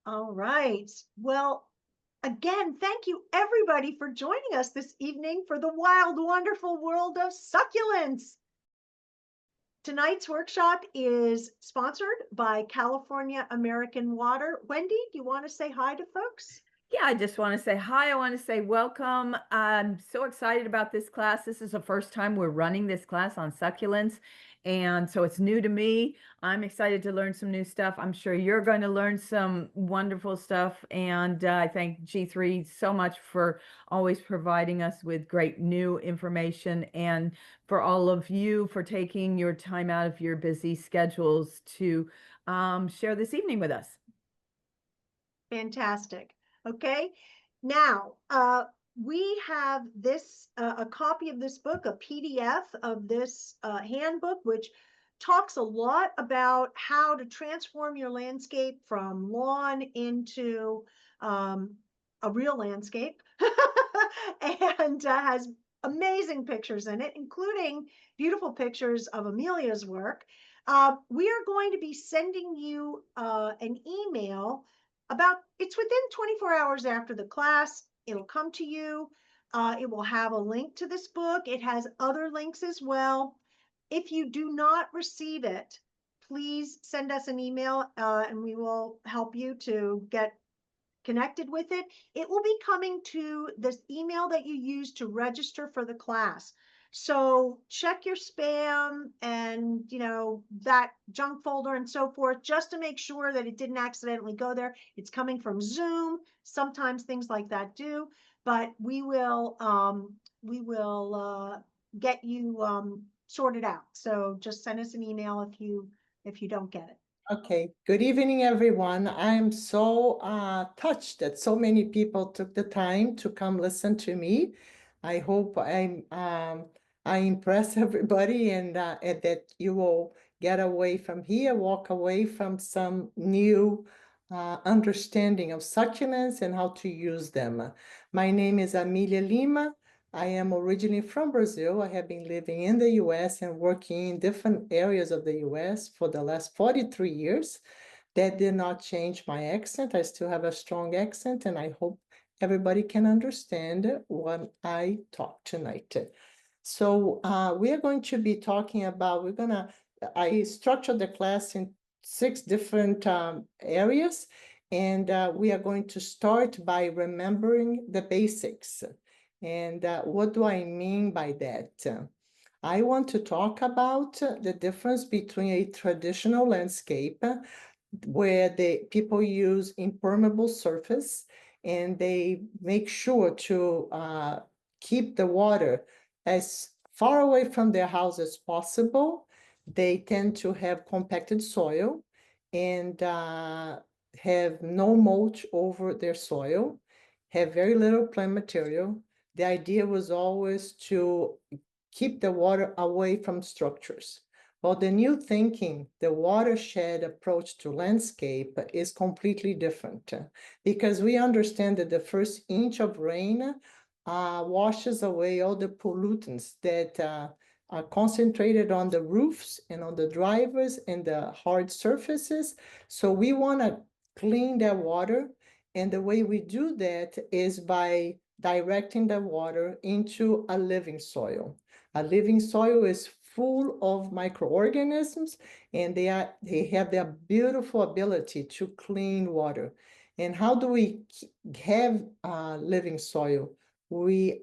All right. Well, again, thank you everybody for joining us this evening for the wild, wonderful world of succulents. Tonight's workshop is sponsored by California American Water. Wendy, do you want to say hi to folks? Yeah, I just want to say hi. I want to say welcome. I'm so excited about this class. This is the first time we're running this class on succulents. And so it's new to me. I'm excited to learn some new stuff. I'm sure you're going to learn some wonderful stuff. And I thank G3 so much for always providing us with great new information, and for all of you for taking your time out of your busy schedules to share this evening with us. Fantastic. Okay. Now, we have this a copy of this book, a PDF of this handbook, which talks a lot about how to transform your landscape from lawn into a real landscape, and has amazing pictures in it, including beautiful pictures of Amelia's work. We are going to be sending you an email it's within 24 hours after the class. It'll come to you. It will have a link to this book. It has other links as well. If you do not receive it, please send us an email and we will help you to get connected with it. It will be coming to this email that you use to register for the class. So check your spam and that junk folder and so forth, just to make sure that it didn't accidentally go there. It's coming from Zoom. Sometimes things like that do, but we will get you sorted out. So just send us an email if you don't get it. Okay, good evening, everyone. I'm so touched that so many people took the time to come listen to me. I hope I impress everybody, and that you will get away from here, walk away from some new understanding of succulents and how to use them. My name is Amelia Lima. I am originally from Brazil. I have been living in the US and working in different areas of the US for the last 43 years. That did not change my accent. I still have a strong accent, and I hope everybody can understand when I talk tonight. So we are going to be talking about, I structured the class in 6 different areas, and we are going to start by remembering the basics. And what do I mean by that? I want to talk about the difference between a traditional landscape where the people use impermeable surface and they make sure to keep the water as far away from their house as possible. They tend to have compacted soil and have no mulch over their soil, have very little plant material. The idea was always to keep the water away from structures. Well, the new thinking, the watershed approach to landscape is completely different because we understand that the first inch of rain washes away all the pollutants that are concentrated on the roofs and on the drivers and the hard surfaces. So we want to clean that water. And the way we do that is by directing the water into a living soil. A living soil is full of microorganisms, and they have their beautiful ability to clean water. And how do we have living soil? We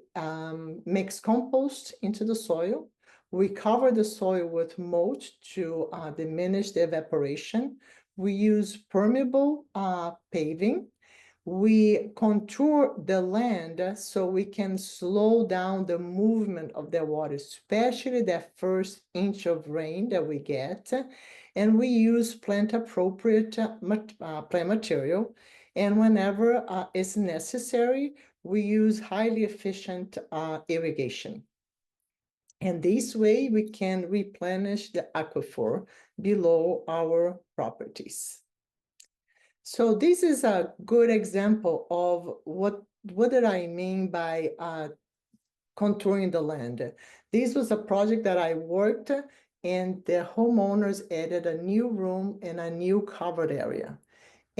mix compost into the soil. We cover the soil with mulch to diminish the evaporation. We use permeable paving. We contour the land so we can slow down the movement of the water, especially that first inch of rain that we get. And we use plant appropriate plant material. And whenever it's necessary, we use highly efficient irrigation. And this way we can replenish the aquifer below our properties. So this is a good example of what did I mean by contouring the land. This was a project that I worked, and the homeowners added a new room and a new covered area.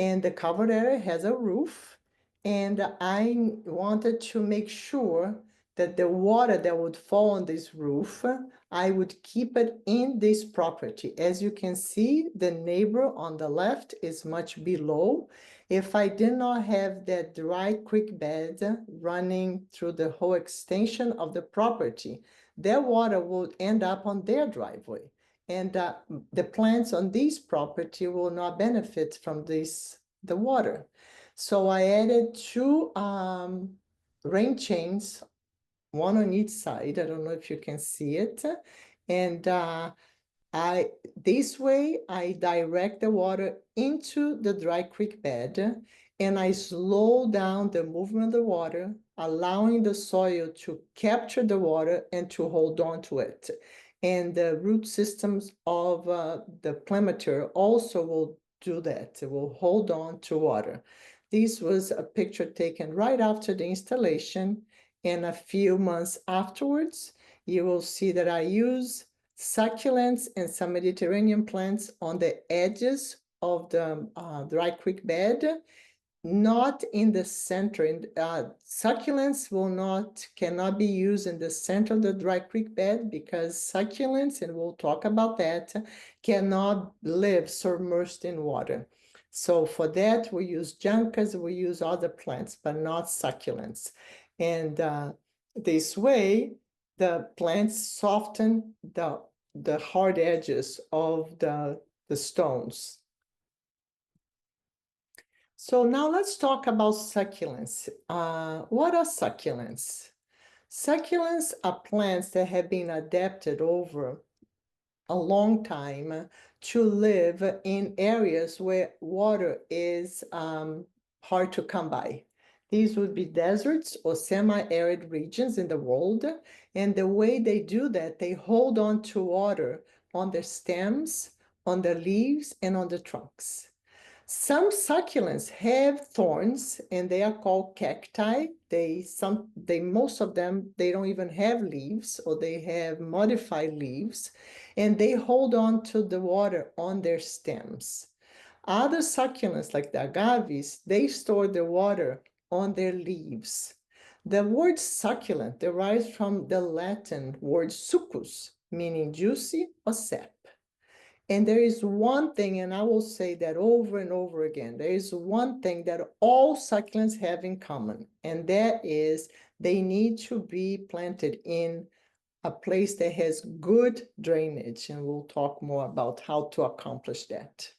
and the covered area has a roof. And I wanted to make sure that the water that would fall on this roof, I would keep it in this property. As you can see, the neighbor on the left is much below. If I did not have that dry creek bed running through the whole extension of the property, their water would end up on their driveway. And the plants on this property will not benefit from the water. So I added two rain chains, one on each side. I don't know if you can see it. And this way I direct the water into the dry creek bed, and I slow down the movement of the water, allowing the soil to capture the water and to hold on to it. And the root systems of the plant material also will do that. It will hold on to water. This was a picture taken right after the installation, and a few months afterwards, you will see that I use succulents and some Mediterranean plants on the edges of the dry creek bed, not in the center. Succulents cannot be used in the center of the dry creek bed, because succulents, and we'll talk about that, cannot live submerged in water. So for that, we use juncas, we use other plants, but not succulents. And this way, the plants soften the hard edges of the stones. So now let's talk about succulents. What are succulents? Succulents are plants that have been adapted over a long time to live in areas where water is hard to come by. These would be deserts or semi-arid regions in the world. And the way they do that, they hold on to water on their stems, on the leaves, and on the trunks. Some succulents have thorns, and they are called cacti. Most of them, they don't even have leaves, or they have modified leaves, and they hold on to the water on their stems. Other succulents, like the agaves, they store the water on their leaves. The word succulent derives from the Latin word succus, meaning juicy or sap. And there is one thing, and I will say that over and over again, there is one thing that all succulents have in common, and that is they need to be planted in a place that has good drainage, and we'll talk more about how to accomplish that.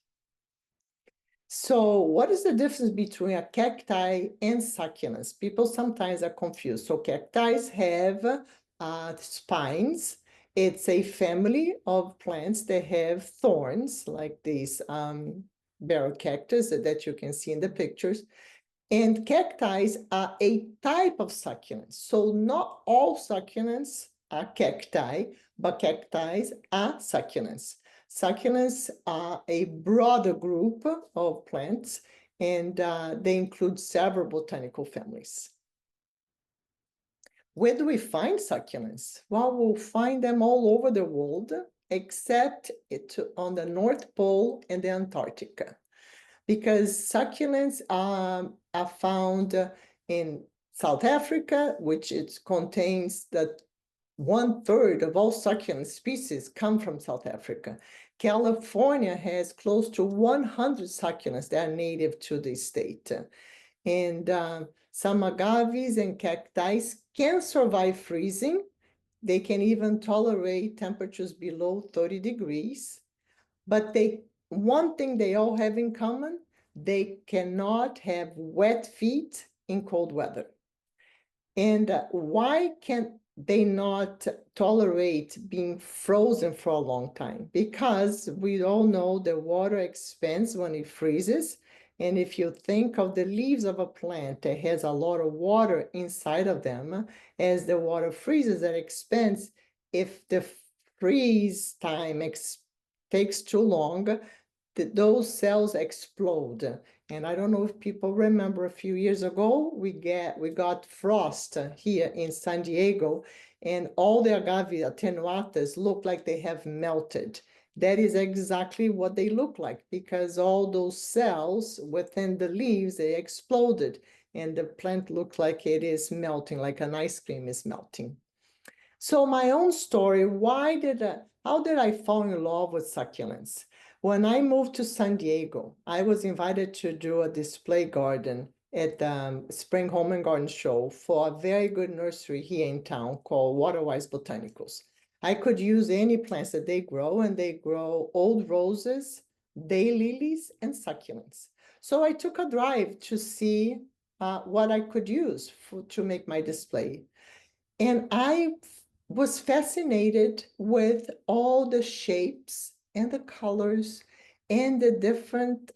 So what is the difference between a cacti and succulents? People sometimes are confused. So cacti have spines. It's a family of plants that have thorns, like these barrel cactus that you can see in the pictures. And cacti are a type of succulents. So not all succulents are cacti, but cacti are succulents. Succulents are a broader group of plants, and they include several botanical families. Where do we find succulents? Well, we'll find them all over the world, except on the North Pole and the Antarctica, because succulents are found in South Africa, which contains the 1/3 of all succulent species come from South Africa. California has close to 100 succulents that are native to the state. And some agaves and cacti can survive freezing. They can even tolerate temperatures below 30 degrees. But one thing they all have in common, they cannot have wet feet in cold weather. And why can they not tolerate being frozen for a long time? Because we all know the water expands when it freezes. And if you think of the leaves of a plant that has a lot of water inside of them, as the water freezes and expands, if the freeze time takes too long, those cells explode. And I don't know if people remember, a few years ago, we got frost here in San Diego, and all the agave attenuatas look like they have melted. that is exactly what they look like, because all those cells within the leaves, they exploded, and the plant looked like it is melting, like an ice cream is melting. So my own story, how did I fall in love with succulents? When I moved to San Diego, I was invited to do a display garden at the Spring Home and Garden Show for a very good nursery here in town called Waterwise Botanicals. I could use any plants that they grow, and they grow old roses, daylilies, and succulents. So I took a drive to see what I could use to make my display. And I was fascinated with all the shapes and the colors and the different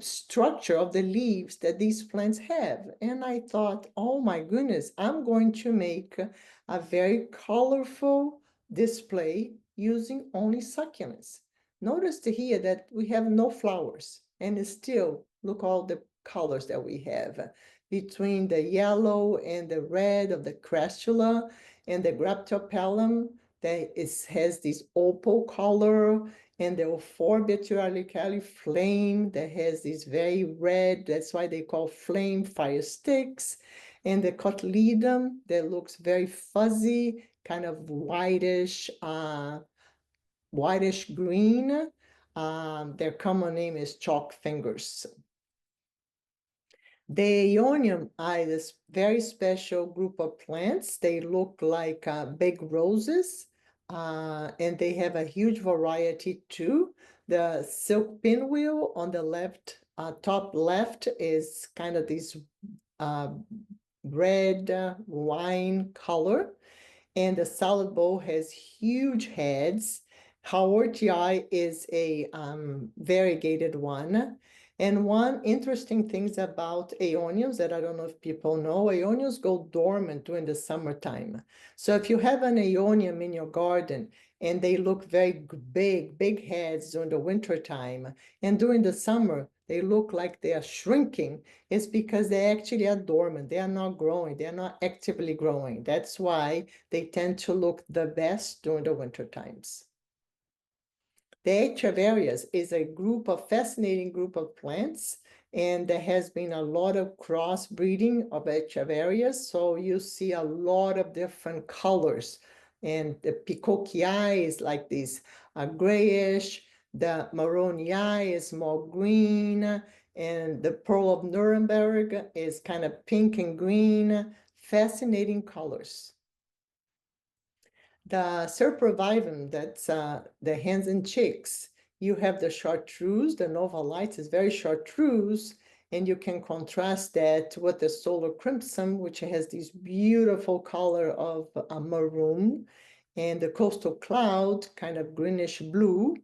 structure of the leaves that these plants have. And I thought, oh my goodness, I'm going to make a very colorful display using only succulents. Notice here that we have no flowers, and still look all the colors that we have between the yellow and the red of the cressula and the graptopelum that has this opal color, and the Euphorbia tyralicale flame that has this very red, that's why they call flame fire sticks, and the cotyledon that looks very fuzzy, kind of whitish green. Their common name is chalk fingers. The Aeonium are this very special group of plants. They look like big roses, and they have a huge variety too. The silk pinwheel on the left, top left, is kind of this red wine color, and the salad bowl has huge heads. Haworthii is a variegated one. And one interesting thing about aeoniums that I don't know if people know, aeoniums go dormant during the summertime. So if you have an aeonium in your garden and they look very big heads during the wintertime, and during the summer, they look like they are shrinking, it's because they actually are dormant. They are not growing. They are not actively growing. That's why they tend to look the best during the winter times. The Echeverrias is a fascinating group of plants, and there has been a lot of crossbreeding of Echeverrias, so you see a lot of different colors. And the Picocchii is like this grayish, the Maronii is more green, and the Pearl of Nuremberg is kind of pink and green. Fascinating colors. The Serprovivum, that's the hands and cheeks. You have the chartreuse, the Nova Lights is very chartreuse, and you can contrast that with the Solar Crimson, which has this beautiful color of maroon, and the Coastal Cloud, kind of greenish blue.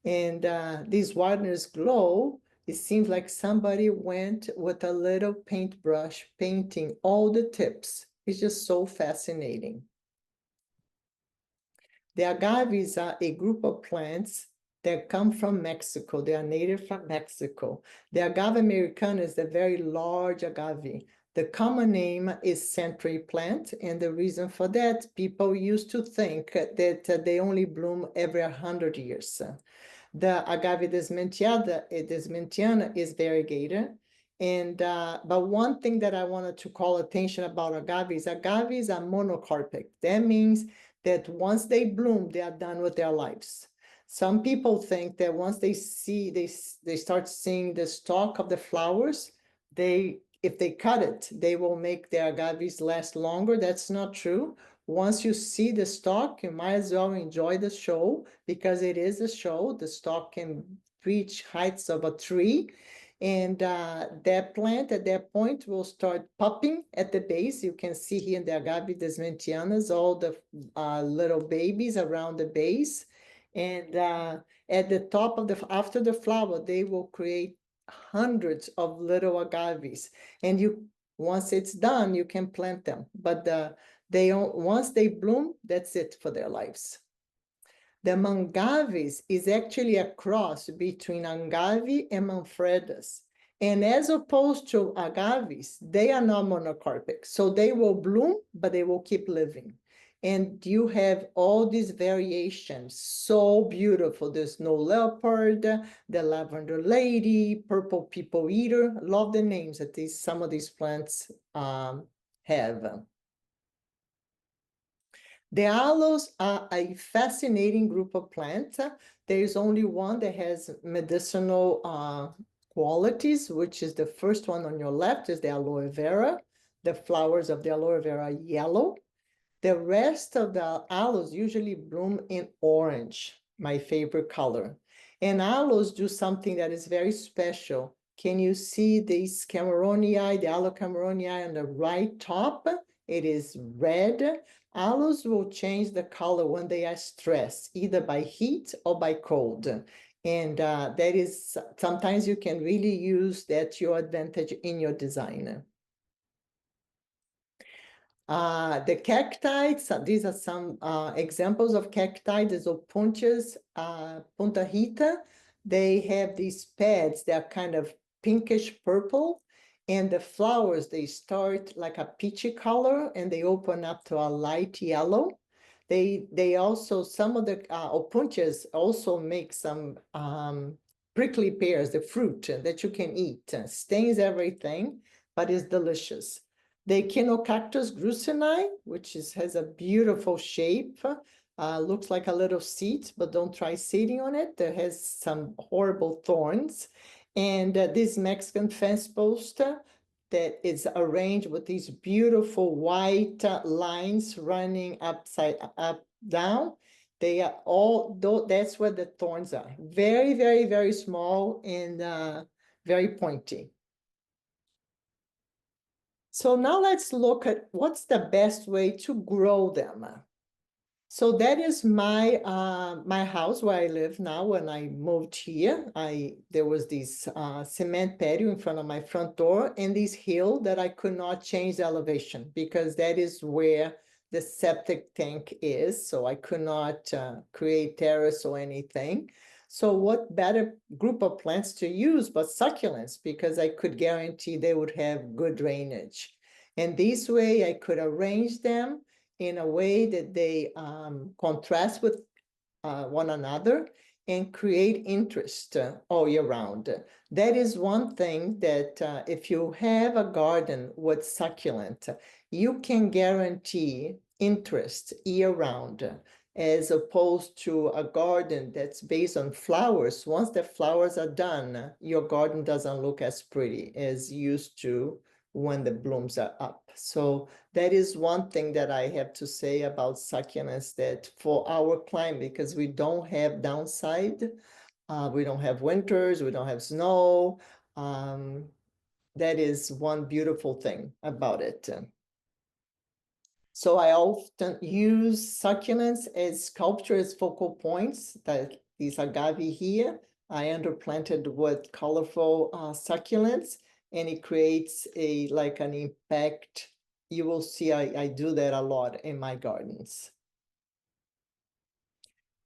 And this Wagner's Glow, it seems like somebody went with a little paintbrush painting all the tips. It's just so fascinating. The agaves are a group of plants that come from Mexico. They are native from Mexico. The agave americana is a very large agave. The common name is century plant, and the reason for that, people used to think that they only bloom every 100 years. The agave desmentiana is variegated. And but one thing that I wanted to call attention about agaves are monocarpic. That means that once they bloom, they are done with their lives. Some people think that once they start seeing the stalk of the flowers, if they cut it, they will make their agaves last longer. That's not true. Once you see the stalk, you might as well enjoy the show, because it is a show. The stalk can reach heights of a tree. And that plant at that point will start popping at the base. You can see here in the agave desmentianas, all the little babies around the base. And at the top of after the flower, they will create hundreds of little agaves. And once it's done, you can plant them. But once they bloom, that's it for their lives. The mangaves is actually a cross between angave and manfredas. And as opposed to agaves, they are not monocarpic. So they will bloom, but they will keep living. And you have all these variations, so beautiful. The snow leopard, the lavender lady, purple people eater. Love the names that some of these plants have. The aloes are a fascinating group of plants. There is only one that has medicinal qualities, which is the first one on your left, is the aloe vera. The flowers of the aloe vera are yellow. The rest of the aloes usually bloom in orange, my favorite color. And aloes do something that is very special. Can you see this Cameronii, the aloe Cameronii on the right top? It is red. Aloes will change the color when they are stressed, either by heat or by cold. And that is, sometimes you can really use that to your advantage in your design. The cacti, these are some examples of cacti, the Zopuntias puntahita. They have these pads that are kind of pinkish purple, and the flowers, they start like a peachy color and they open up to a light yellow. They also, some of the opuntias also make some prickly pears, the fruit that you can eat. Stains everything, but is delicious. The Echinocactus grusini, which has a beautiful shape, looks like a little seed, but don't try sitting on it. There has some horrible thorns. And this Mexican fence post that is arranged with these beautiful white lines running upside up down. They are all, that's where the thorns are. Very, very, very small and very pointy. So now let's look at what's the best way to grow them. So that is my my house where I live now. When I moved here, there was this cement patio in front of my front door and this hill that I could not change the elevation because that is where the septic tank is. So I could not create terrace or anything. So what better group of plants to use but succulents, because I could guarantee they would have good drainage. And this way I could arrange them in a way that they contrast with one another and create interest all year round. That is one thing that if you have a garden with succulent, you can guarantee interest year round, as opposed to a garden that's based on flowers. Once the flowers are done, your garden doesn't look as pretty as used to when the blooms are up. So that is one thing that I have to say about succulents, that for our climate, because we don't have downside, we don't have winters, we don't have snow. That is one beautiful thing about it. So I often use succulents as sculpture as focal points. That these agave here, I underplanted with colorful succulents, and it creates like an impact. You will see I do that a lot in my gardens.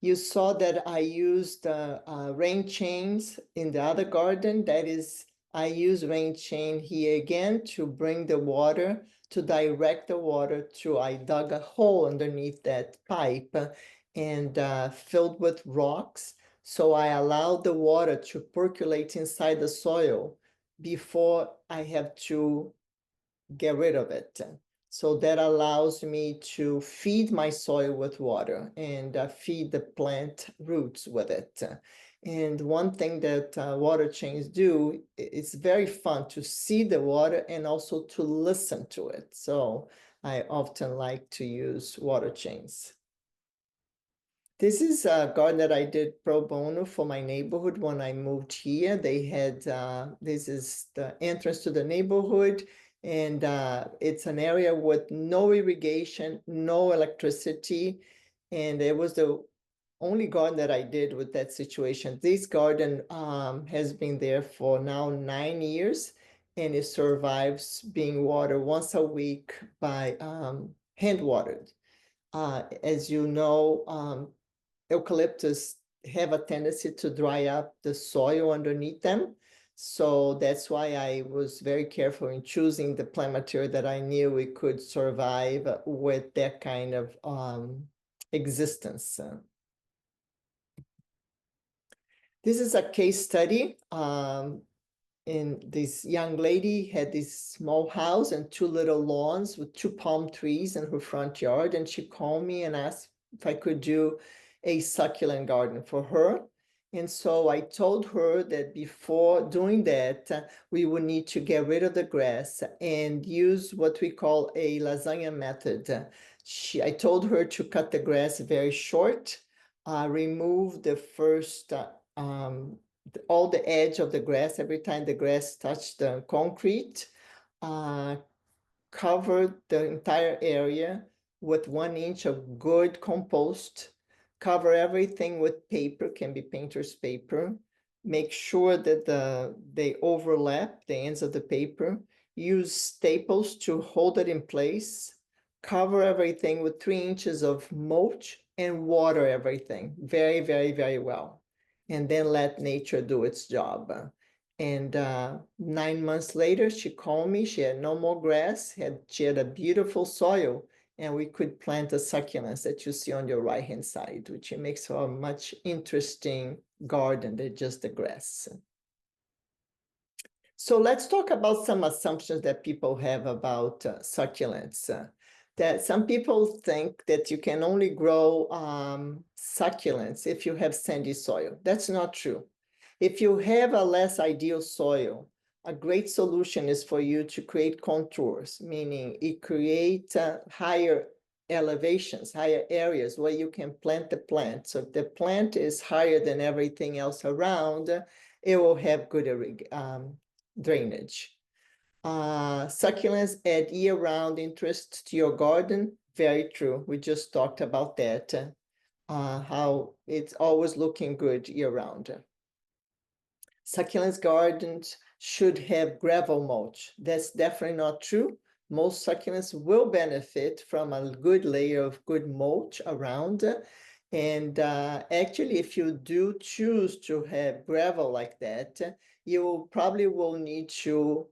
You saw that I used rain chains in the other garden. That is, I use rain chain here again to bring the water, to direct the water to, I dug a hole underneath that pipe and filled with rocks. So I allowed the water to percolate inside the soil before I have to get rid of it. So that allows me to feed my soil with water and feed the plant roots with it. And one thing that water chains do, it's very fun to see the water and also to listen to it. So I often like to use water chains. This is a garden that I did pro bono for my neighborhood when I moved here. They had, this is the entrance to the neighborhood, and it's an area with no irrigation, no electricity, and it was the only garden that I did with that situation. This garden has been there for now 9 years, and it survives being watered once a week by hand watered. As you know, eucalyptus have a tendency to dry up the soil underneath them. So that's why I was very careful in choosing the plant material that I knew it could survive with that kind of existence. This is a case study. And this young lady had this small house and two little lawns with two palm trees in her front yard. And she called me and asked if I could do a succulent garden for her. And so I told her that before doing that, we would need to get rid of the grass and use what we call a lasagna method. I told her to cut the grass very short, remove the first all the edge of the grass every time the grass touched the concrete, cover the entire area with 1 inch of good compost, cover everything with paper, can be painter's paper, make sure that they overlap the ends of the paper, use staples to hold it in place, cover everything with 3 inches of mulch and water everything very, very, very well. And then let nature do its job. And 9 months later, she called me. She had no more grass. She had a beautiful soil, and we could plant the succulents that you see on your right-hand side, which makes for a much interesting garden than just the grass. So let's talk about some assumptions that people have about succulents. That some people think that you can only grow succulents if you have sandy soil. That's not true. If you have a less ideal soil, a great solution is for you to create contours, meaning it creates higher elevations, higher areas where you can plant the plant. So if the plant is higher than everything else around, it will have good drainage. Succulents add year-round interest to your garden. Very true. We just talked about that. How it's always looking good year-round. Succulents gardens should have gravel mulch. That's definitely not true. Most succulents will benefit from a good layer of good mulch around. And actually, if you do choose to have gravel like that, you probably will need to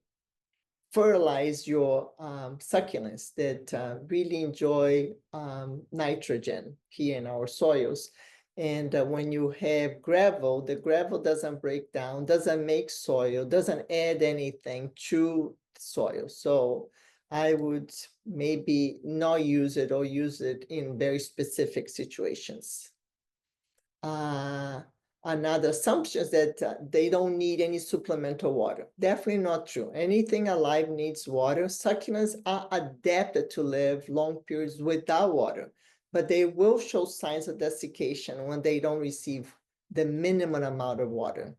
fertilize your succulents that really enjoy nitrogen here in our soils. And when you have gravel, the gravel doesn't break down, doesn't make soil, doesn't add anything to soil. So I would maybe not use it or use it in very specific situations. Another assumption is that they don't need any supplemental water. Definitely not true. Anything alive needs water. Succulents are adapted to live long periods without water, but they will show signs of desiccation when they don't receive the minimum amount of water.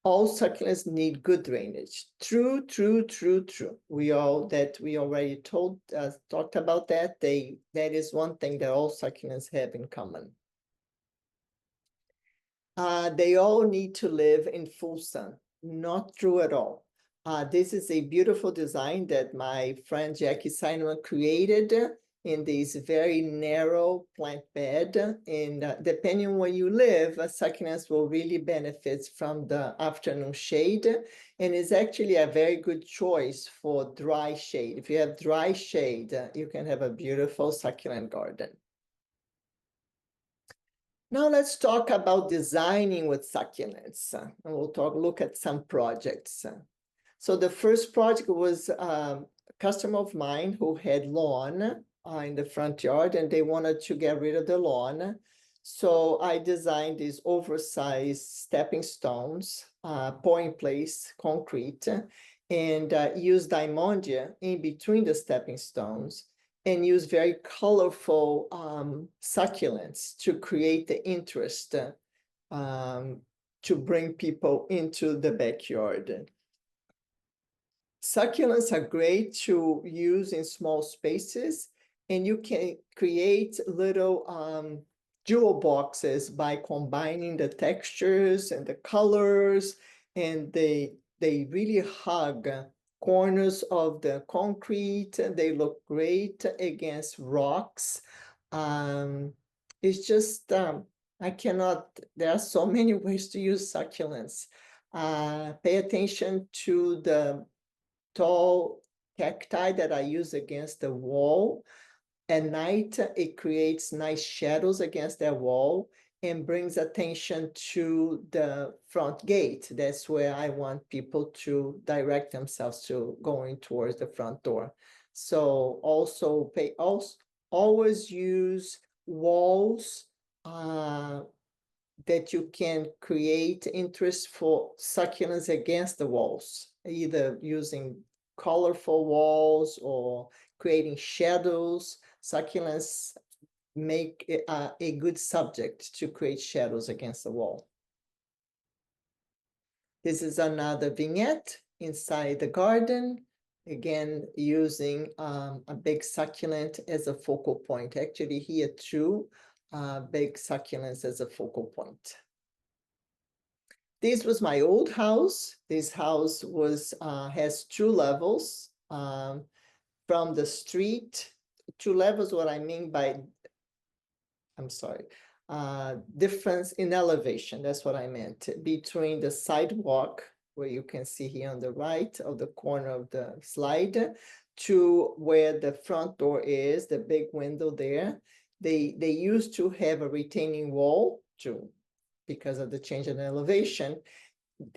All succulents need good drainage. True, true, true, true. We already talked about that. That is one thing that all succulents have in common. They all need to live in full sun. Not true at all. This is a beautiful design that my friend Jackie Simon created in this very narrow plant bed. And depending on where you live, succulents will really benefit from the afternoon shade. And it's actually a very good choice for dry shade. If you have dry shade, you can have a beautiful succulent garden. Now let's talk about designing with succulents. And we'll look at some projects. So the first project was a customer of mine who had lawn in the front yard, and they wanted to get rid of the lawn. So I designed these oversized stepping stones, pour in place concrete, and used diamondia in between the stepping stones, and use very colorful succulents to create the interest to bring people into the backyard. Succulents are great to use in small spaces, and you can create little jewel boxes by combining the textures and the colors, and they really hug corners of the concrete. They look great against rocks. It's just, there are so many ways to use succulents. Pay attention to the tall cacti that I use against the wall. At night, it creates nice shadows against that wall and brings attention to the front gate. That's where I want people to direct themselves to, going towards the front door. So also always use walls that you can create interest for succulents against the walls, either using colorful walls or creating shadows. Succulents make it a good subject to create shadows against the wall. This is another vignette inside the garden, again using a big succulent as a focal point. Actually here too, big succulents as a focal point. This was my old house. This house was has 2 levels from the street. 2 levels, what I mean by, I'm sorry, difference in elevation. That's what I meant, between the sidewalk, where you can see here on the right of the corner of the slide, to where the front door is, the big window there. They used to have a retaining wall too, because of the change in elevation.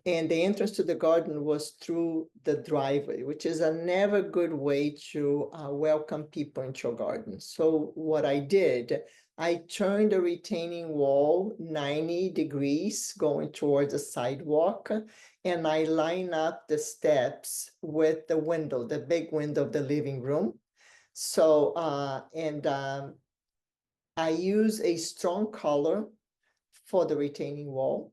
And the entrance to the garden was through the driveway, which is a never good way to welcome people into your garden. So what I did, I turned the retaining wall 90 degrees going towards the sidewalk, and I line up the steps with the window, the big window of the living room. So, I use a strong color for the retaining wall.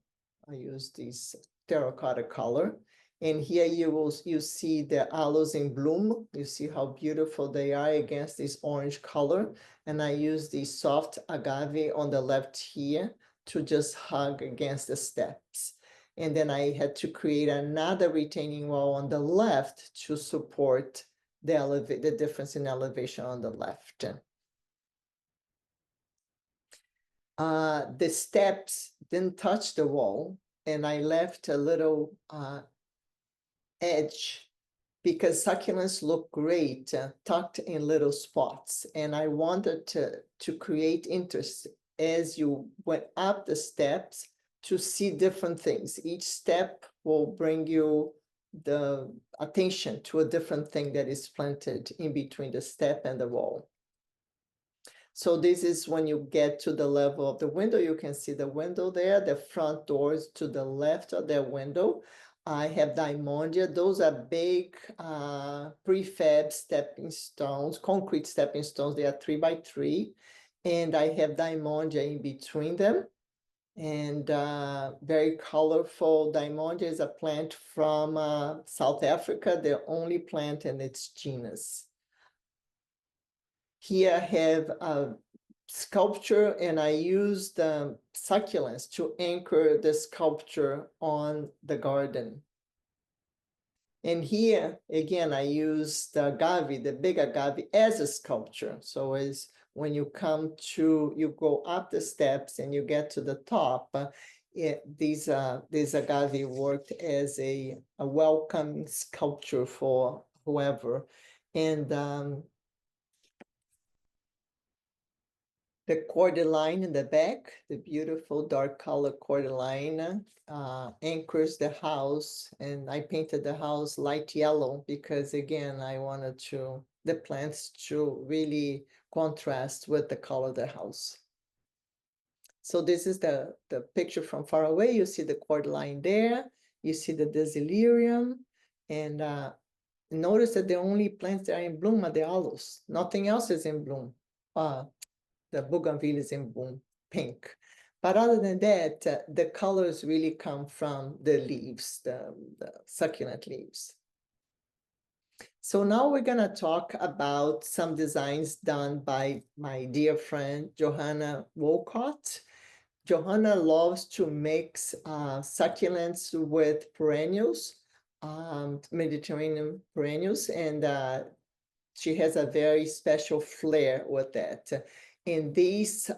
I use this terracotta color. And here you see the aloes in bloom. You see how beautiful they are against this orange color. And I use the soft agave on the left here to just hug against the steps. And then I had to create another retaining wall on the left to support the difference in elevation on the left. The steps didn't touch the wall, and I left a little edge, because succulents look great tucked in little spots, and I wanted to create interest as you went up the steps to see different things. Each step will bring you the attention to a different thing that is planted in between the step and the wall. So this is when you get to the level of the window. You can see the window there, the front doors to the left of that window. I have diamondia. Those are big prefab stepping stones, concrete stepping stones. They are 3 by 3. And I have diamondia in between them. And very colorful. Diamondia is a plant from South Africa, the only plant in its genus. Here I have a sculpture, and I use the succulents to anchor the sculpture on the garden. And here, again, I use the agave, the big agave, as a sculpture. So as when you you go up the steps and you get to the top, these agave worked as a welcome sculpture for whoever. And the cordyline in the back, the beautiful dark color cordyline, anchors the house. And I painted the house light yellow because, again, I wanted the plants to really contrast with the color of the house. So this is the picture from far away. You see the cordyline there. You see the Desilerium. And notice that the only plants that are in bloom are the aloes. Nothing else is in bloom. The bougainville is in bloom, pink. But other than that, the colors really come from the leaves, the succulent leaves. So now we're gonna talk about some designs done by my dear friend, Johanna Wolcott. Johanna loves to mix succulents with perennials, Mediterranean perennials, and she has a very special flair with that. In these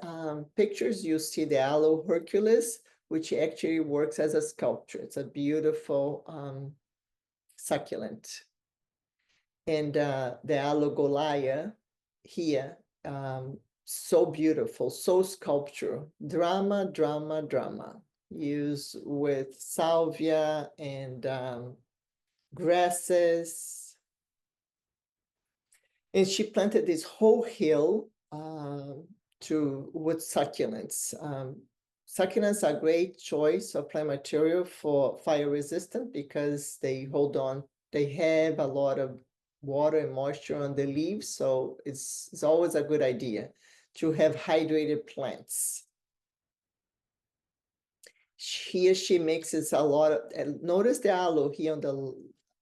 pictures, you see the aloe Hercules, which actually works as a sculpture. It's a beautiful succulent. And the Alogolaya here, so beautiful, so sculpture, drama, drama, drama, used with salvia and grasses. And she planted this whole hill with succulents. Succulents are a great choice of plant material for fire resistant because they hold on, they have a lot of water and moisture on the leaves, so it's always a good idea to have hydrated plants. Here she mixes a lot of, notice the aloe here on the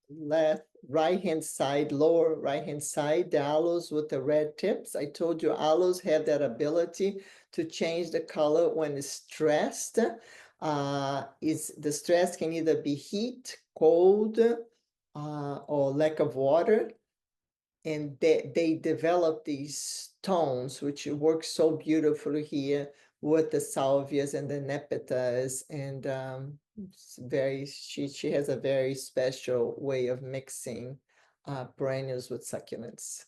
left, right-hand side, lower right-hand side, the aloes with the red tips. I told you aloes have that ability to change the color when it's stressed. The stress can either be heat, cold, or lack of water. And they develop these tones, which work so beautifully here with the salvias and the nepetas. And she has a very special way of mixing perennials with succulents.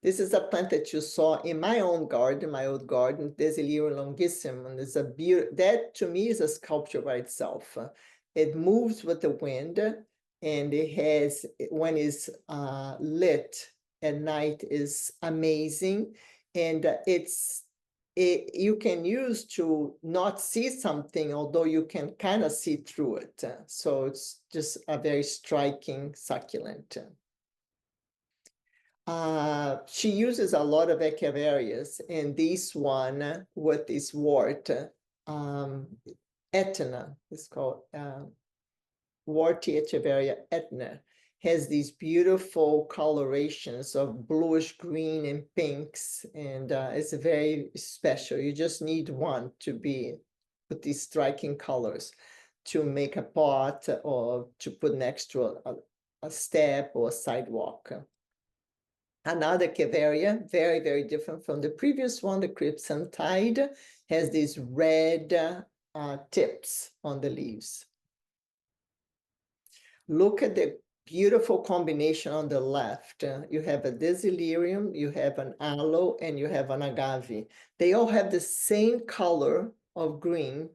This is a plant that you saw in my own garden, my old garden, Desilirium longissimum. It's a that to me is a sculpture by itself. It moves with the wind, and it has, when it's lit at night, is amazing. And you can use to not see something, although you can kind of see through it. So it's just a very striking succulent. She uses a lot of echeverias, and this one with this wart, Etna, is called warty Echeveria Etna, has these beautiful colorations of bluish green and pinks, and it's very special. You just need one to be with these striking colors to make a pot or to put next to a step or a sidewalk. Another Echeveria, very, very different from the previous one, the Crimson Tide, has these red tips on the leaves. Look at the beautiful combination on the left. You have a Desilirium, you have an aloe, and you have an agave. They all have the same color of green,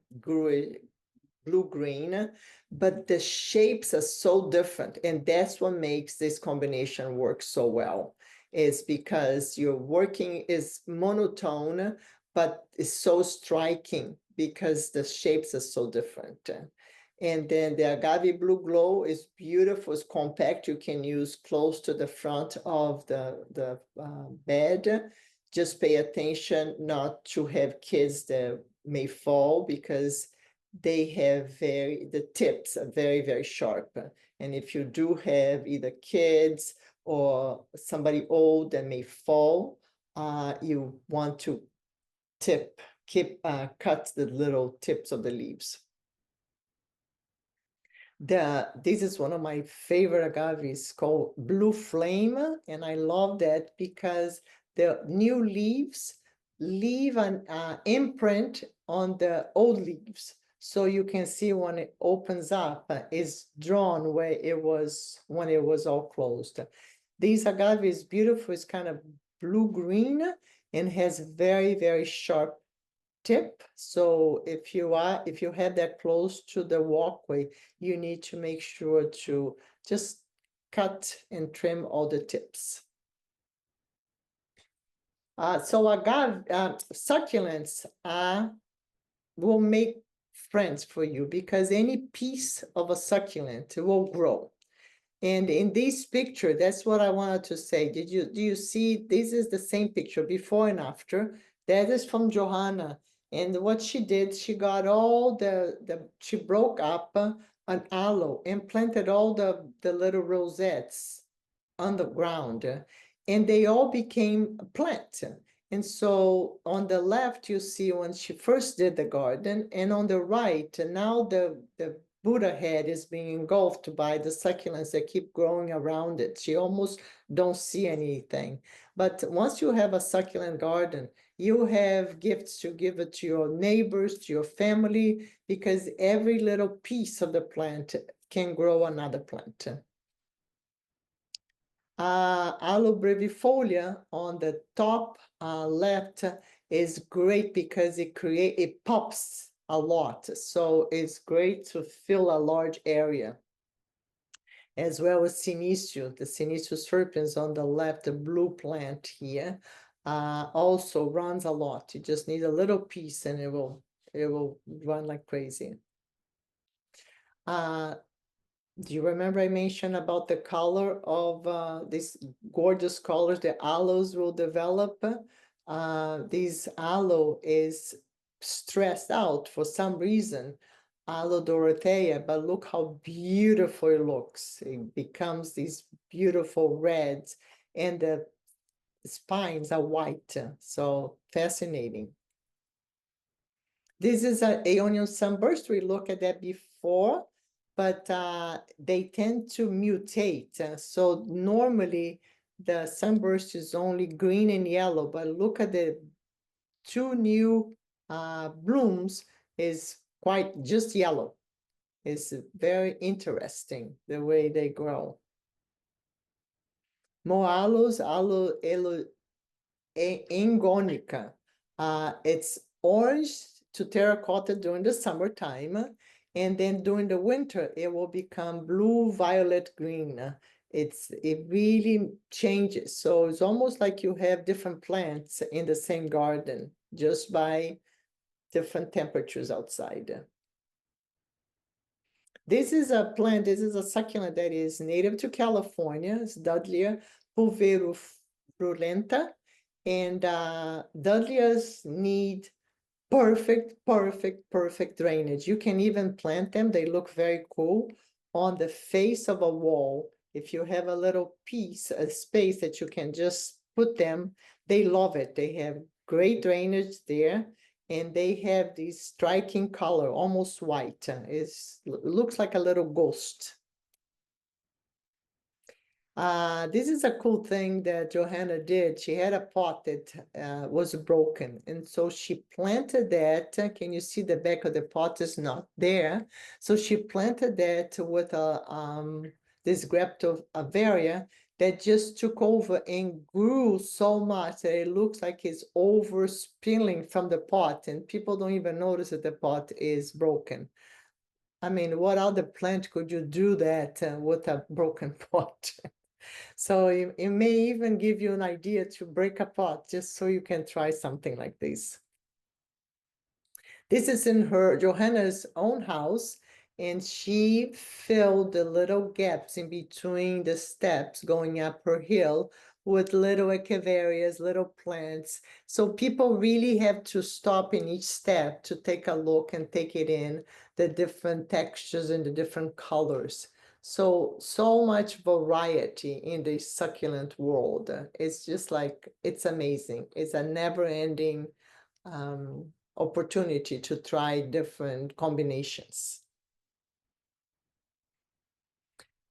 blue-green, but the shapes are so different. And that's what makes this combination work so well, is because your working is monotone, but it's so striking because the shapes are so different. And then the agave blue glow is beautiful, it's compact. You can use close to the front of the bed. Just pay attention not to have kids that may fall, because they have the tips are very, very sharp. And if you do have either kids or somebody old that may fall, you want to cut the little tips of the leaves. This is one of my favorite agaves called Blue Flame, and I love that because the new leaves leave an imprint on the old leaves. So you can see when it opens up, it's drawn where it was when it was all closed. This agave is beautiful. It's kind of blue-green and has very, very sharp tip. So if you have that close to the walkway, you need to make sure to just cut and trim all the tips. So agave succulents will make friends for you, because any piece of a succulent will grow. And in this picture, that's what I wanted to say. Do you see, this is the same picture before and after. That is from Johanna. And what she did, she got all she broke up an aloe and planted all the little rosettes on the ground, and they all became a plant. And so on the left, you see when she first did the garden, and on the right, now the Buddha head is being engulfed by the succulents that keep growing around it. She almost don't see anything. But once you have a succulent garden, You have gifts to give it to your neighbors, to your family, because every little piece of the plant can grow another plant. Aloe brevifolia on the top left is great because it pops a lot. So it's great to fill a large area. As well as Senecio, the Senecio serpens on the left, the blue plant here, also runs a lot. You just need a little piece and it will run like crazy. Do you remember I mentioned about the color of these gorgeous colors the aloes will develop? This aloe is stressed out for some reason, Aloe dorothea, but look how beautiful it looks. It becomes these beautiful reds and the spines are white, so fascinating. This is a Aeonian sunburst. We looked at that before, but they tend to mutate. So normally the sunburst is only green and yellow, but look at the two new blooms is quite just yellow. It's very interesting the way they grow. More aloes, aloe engonica. It's orange to terracotta during the summertime, and then during the winter it will become blue, violet, green. It really changes. So it's almost like you have different plants in the same garden just by different temperatures outside. This is a plant, this is a succulent that is native to California. It's Dudleya pulverulenta. And Dudleyas need perfect drainage. You can even plant them. They look very cool on the face of a wall. If you have a little piece, a space that you can just put them, they love it. They have great drainage there. And they have this striking color, almost white. It looks like a little ghost. This is a cool thing that Johanna did. She had a pot that was broken, and so she planted that. Can you see the back of the pot is not there? So she planted that with this Graptopavaria that just took over and grew so much that it looks like it's overspilling from the pot, and people don't even notice that the pot is broken. I mean, what other plant could you do that with a broken pot? So it may even give you an idea to break a pot just so you can try something like this. This is in Johanna's own house, and she filled the little gaps in between the steps going up her hill with little echeverias, little plants. So people really have to stop in each step to take a look and take it in, the different textures and the different colors. So much variety in the succulent world. It's just like, it's amazing. It's a never-ending opportunity to try different combinations.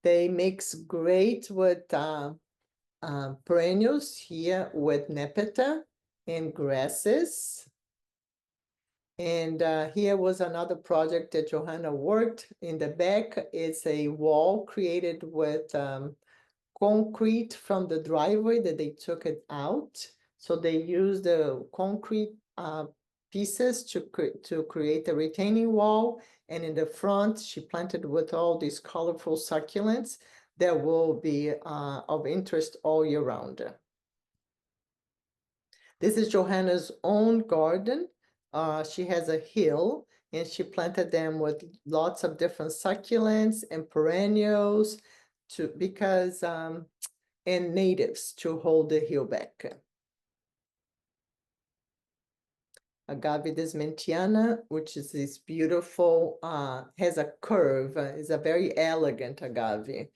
They mix great with perennials here with nepeta and grasses. And here was another project that Johanna worked. In the back, it's a wall created with concrete from the driveway that they took it out. So they used the concrete pieces to create a retaining wall. And in the front, she planted with all these colorful succulents that will be of interest all year round. This is Johanna's own garden. She has a hill, and she planted them with lots of different succulents and perennials and natives to hold the hill back. Agave desmentiana, which is this beautiful, has a curve, is a very elegant agave.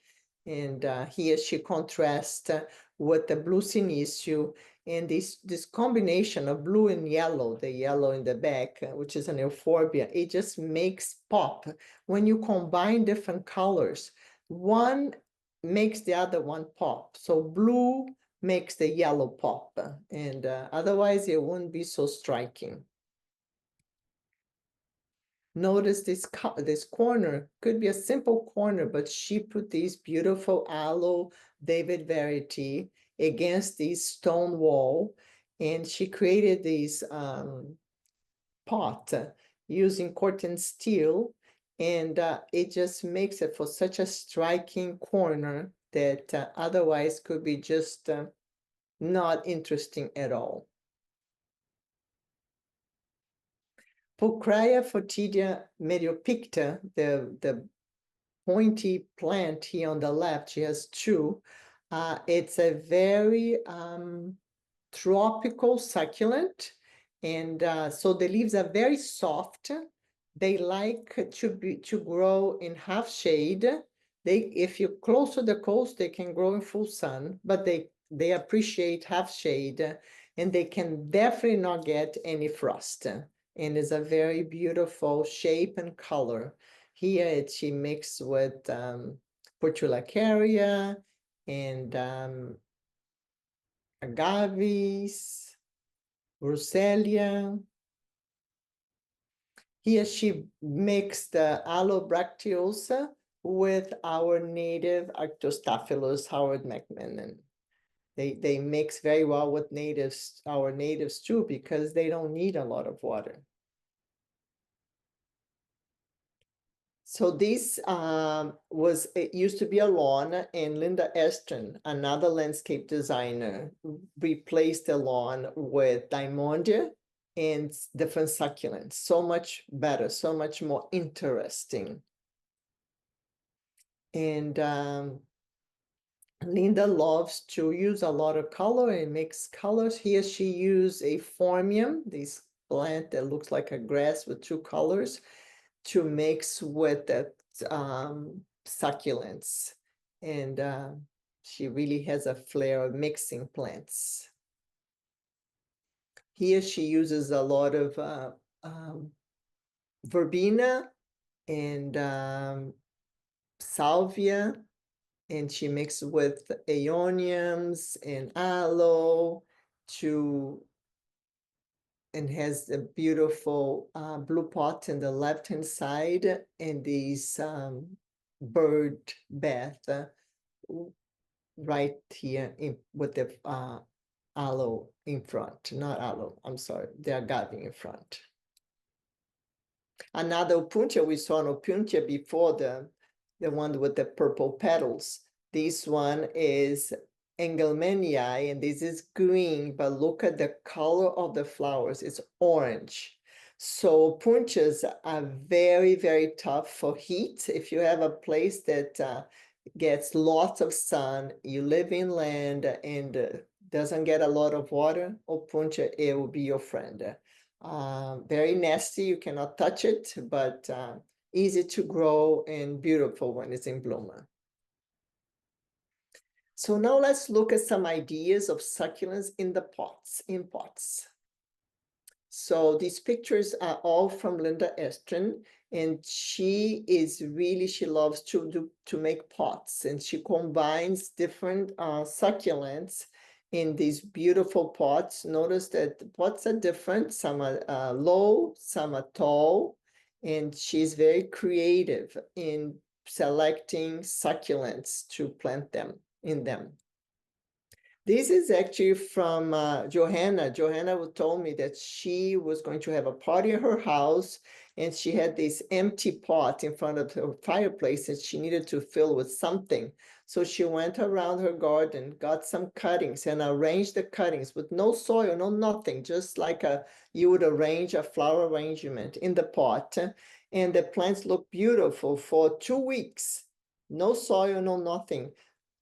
And here she contrasts with the blue Senecio, and this combination of blue and yellow, the yellow in the back, which is an euphorbia, it just makes pop. When you combine different colors, one makes the other one pop. So blue makes the yellow pop, and otherwise it wouldn't be so striking. Notice this corner could be a simple corner, but she put these beautiful aloe David variety against this stone wall, and she created this pot using corten steel, and it just makes it for such a striking corner that otherwise could be just not interesting at all. Pulchria fotidia mediopicta, the pointy plant here on the left, she has two. It's a very tropical succulent, and so the leaves are very soft. They like to grow in half shade. If you're close to the coast, they can grow in full sun, but they appreciate half shade, and they can definitely not get any frost. And it's a very beautiful shape and color. Here she mixed with Portulacaria and agaves, Russellia. Here she mixed the Alobracteosa with our native Arctostaphylos, Howard McMillan. They mix very well with our natives too, because they don't need a lot of water. So this it used to be a lawn, and Linda Eston, another landscape designer, replaced the lawn with Diamondia and different succulents. So much better, so much more interesting. And Linda loves to use a lot of color and mix colors. Here she used a phormium, this plant that looks like a grass with two colors, to mix with the succulents. And she really has a flair of mixing plants. Here she uses a lot of verbena and salvia, and she mixed with aeoniums and aloe and has a beautiful blue pot in the left-hand side, and these bird bath right here with the aloe in front, not aloe, I'm sorry, the agave in front. Another opuntia, we saw an opuntia before, the one with the purple petals. This one is Engelmannii, and this is green, but look at the color of the flowers, it's orange. So opuntias are very, very tough for heat. If you have a place that gets lots of sun, you live inland and doesn't get a lot of water, opuntia, it will be your friend. Very nasty, you cannot touch it, but easy to grow and beautiful when it's in bloom. So now let's look at some ideas of succulents in pots. So these pictures are all from Linda Estrin, and she loves to make pots, and she combines different succulents in these beautiful pots. Notice that the pots are different. Some are low, some are tall, and she's very creative in selecting succulents to plant them in them. This is actually from Johanna. Johanna told me that she was going to have a party at her house, and she had this empty pot in front of her fireplace that she needed to fill with something. So she went around her garden, got some cuttings, and arranged the cuttings with no soil, no nothing, just like you would arrange a flower arrangement in the pot. And the plants look beautiful for 2 weeks. No soil, no nothing.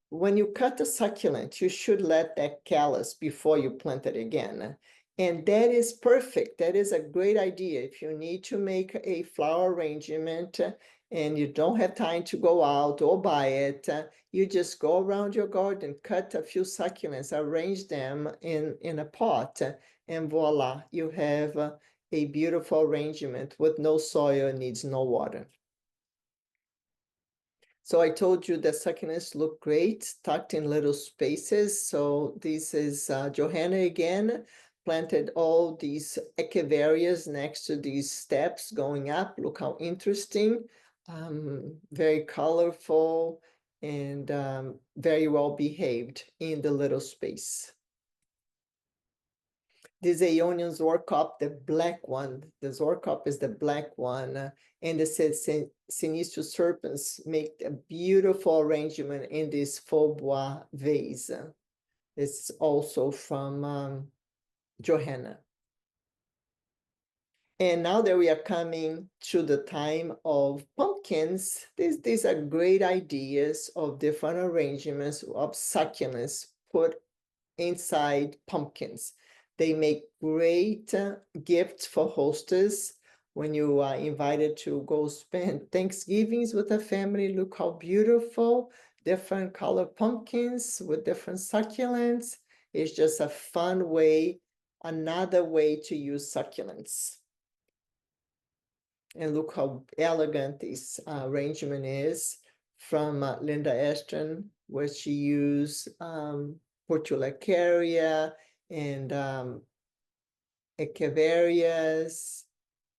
When you cut the succulent, you should let that callus before you plant it again. And that is perfect. That is a great idea. If you need to make a flower arrangement and you don't have time to go out or buy it, you just go around your garden, cut a few succulents, arrange them in a pot, and voila, you have a beautiful arrangement with no soil, needs no water. So I told you that succulents look great, tucked in little spaces. So this is Johanna again, planted all these echeverias next to these steps going up. Look how interesting, very colorful and very well behaved in the little space. This Aeonian Zorkop, the black one, the Zorkop is the black one, and the Sinistral Serpents make a beautiful arrangement in this faux bois vase. It's also from Johanna. And now that we are coming to the time of pumpkins, these are great ideas of different arrangements of succulents put inside pumpkins. They make great gifts for hostess when you are invited to go spend Thanksgivings with a family. Look how beautiful, different color pumpkins with different succulents. It's just a fun way, another way to use succulents. And look how elegant this arrangement is from Linda Ashton, where she used Portulacaria and Echeverias.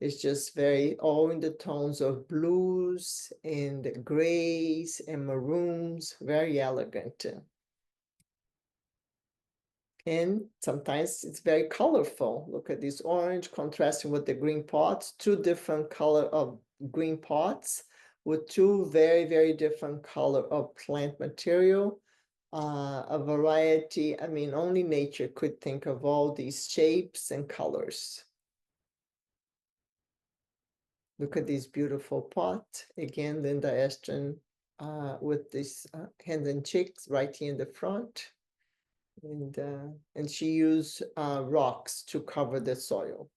It's just very all in the tones of blues and grays and maroons, very elegant. And sometimes it's very colorful. Look at this orange contrasting with the green pots, two different color of green pots with two very, very different color of plant material. A variety, I mean, only nature could think of all these shapes and colors. Look at this beautiful pot. Again, Linda Ashton with this hands and cheeks right here in the front. And she used rocks to cover the soil.